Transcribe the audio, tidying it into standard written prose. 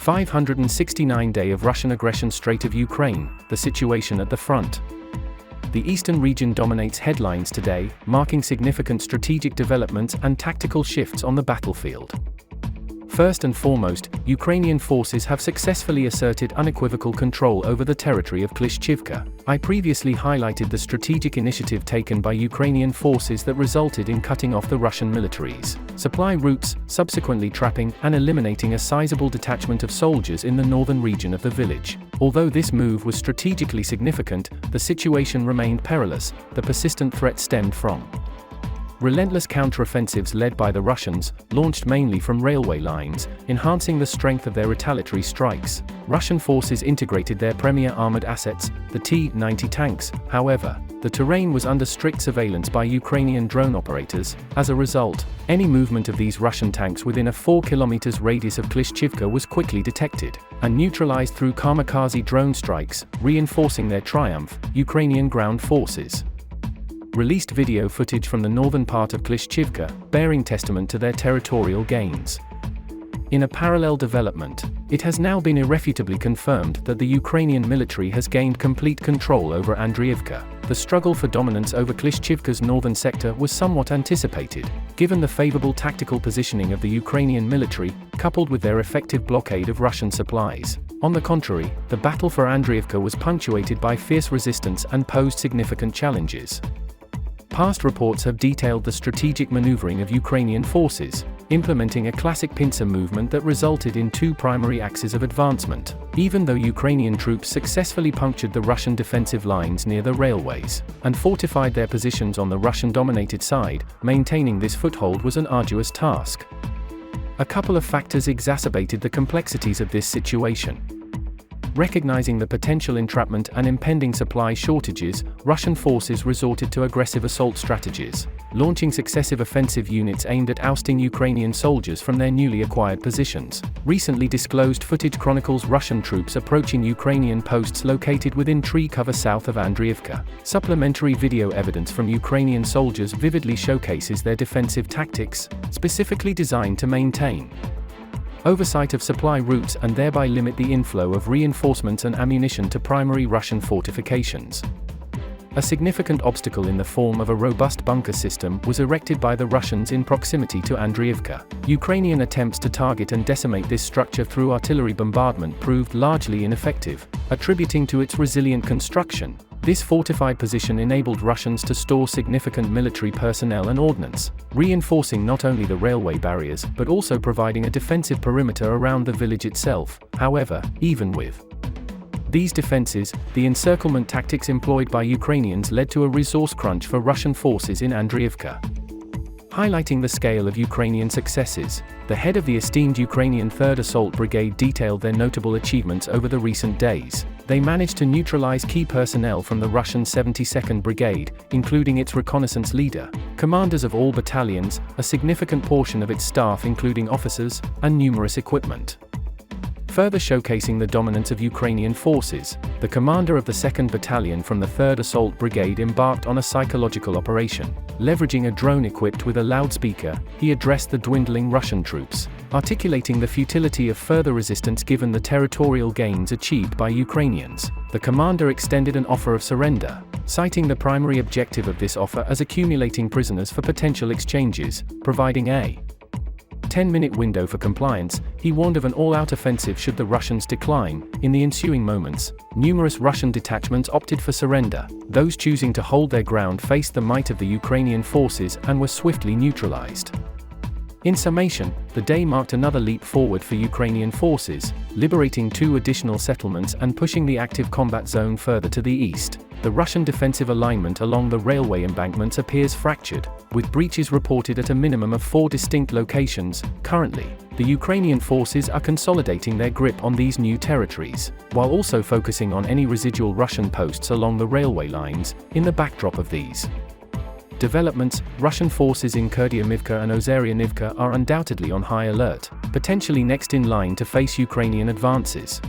569 day of Russian aggression Strait of Ukraine, the situation at the front. The eastern region dominates headlines today, marking significant strategic developments and tactical shifts on the battlefield. First and foremost, Ukrainian forces have successfully asserted unequivocal control over the territory of Klishchiivka. I previously highlighted the strategic initiative taken by Ukrainian forces that resulted in cutting off the Russian military's supply routes, subsequently trapping and eliminating a sizable detachment of soldiers in the northern region of the village. Although this move was strategically significant, the situation remained perilous. The persistent threat stemmed from relentless counteroffensives led by the Russians, launched mainly from railway lines, enhancing the strength of their retaliatory strikes. Russian forces integrated their premier armored assets, the T-90 tanks. However, the terrain was under strict surveillance by Ukrainian drone operators. As a result, any movement of these Russian tanks within a 4 km radius of Klishchiivka was quickly detected and neutralized through kamikaze drone strikes, reinforcing their triumph. Ukrainian ground forces released video footage from the northern part of Klishchiivka, bearing testament to their territorial gains. In a parallel development, it has now been irrefutably confirmed that the Ukrainian military has gained complete control over Andriivka. The struggle for dominance over Klishchiivka's northern sector was somewhat anticipated, given the favorable tactical positioning of the Ukrainian military, coupled with their effective blockade of Russian supplies. On the contrary, the battle for Andriivka was punctuated by fierce resistance and posed significant challenges. Past reports have detailed the strategic maneuvering of Ukrainian forces, implementing a classic pincer movement that resulted in two primary axes of advancement. Even though Ukrainian troops successfully punctured the Russian defensive lines near the railways and fortified their positions on the Russian-dominated side, maintaining this foothold was an arduous task. A couple of factors exacerbated the complexities of this situation. Recognizing the potential entrapment and impending supply shortages, Russian forces resorted to aggressive assault strategies, launching successive offensive units aimed at ousting Ukrainian soldiers from their newly acquired positions. Recently disclosed footage chronicles Russian troops approaching Ukrainian posts located within tree cover south of Andriivka. Supplementary video evidence from Ukrainian soldiers vividly showcases their defensive tactics, specifically designed to maintain oversight of supply routes and thereby limit the inflow of reinforcements and ammunition to primary Russian fortifications. A significant obstacle in the form of a robust bunker system was erected by the Russians in proximity to Andriivka. Ukrainian attempts to target and decimate this structure through artillery bombardment proved largely ineffective, attributing to its resilient construction. This fortified position enabled Russians to store significant military personnel and ordnance, reinforcing not only the railway barriers but also providing a defensive perimeter around the village itself. However, even with these defenses, the encirclement tactics employed by Ukrainians led to a resource crunch for Russian forces in Andriivka. Highlighting the scale of Ukrainian successes, the head of the esteemed Ukrainian 3rd Assault Brigade detailed their notable achievements over the recent days. They managed to neutralize key personnel from the Russian 72nd Brigade, including its reconnaissance leader, commanders of all battalions, a significant portion of its staff including officers, and numerous equipment. Further showcasing the dominance of Ukrainian forces, the commander of the 2nd Battalion from the 3rd Assault Brigade embarked on a psychological operation. Leveraging a drone equipped with a loudspeaker, he addressed the dwindling Russian troops, articulating the futility of further resistance given the territorial gains achieved by Ukrainians. The commander extended an offer of surrender, citing the primary objective of this offer as accumulating prisoners for potential exchanges, providing a 10-minute window for compliance. He warned of an all-out offensive should the Russians decline. In the ensuing moments, numerous Russian detachments opted for surrender. Those choosing to hold their ground faced the might of the Ukrainian forces and were swiftly neutralized. In summation, the day marked another leap forward for Ukrainian forces, liberating 2 additional settlements and pushing the active combat zone further to the east. The Russian defensive alignment along the railway embankments appears fractured, with breaches reported at a minimum of 4 distinct locations. Currently, the Ukrainian forces are consolidating their grip on these new territories, while also focusing on any residual Russian posts along the railway lines. In the backdrop of these developments, Russian forces in Kurdyamivka and Ozarianivka are undoubtedly on high alert, potentially next in line to face Ukrainian advances.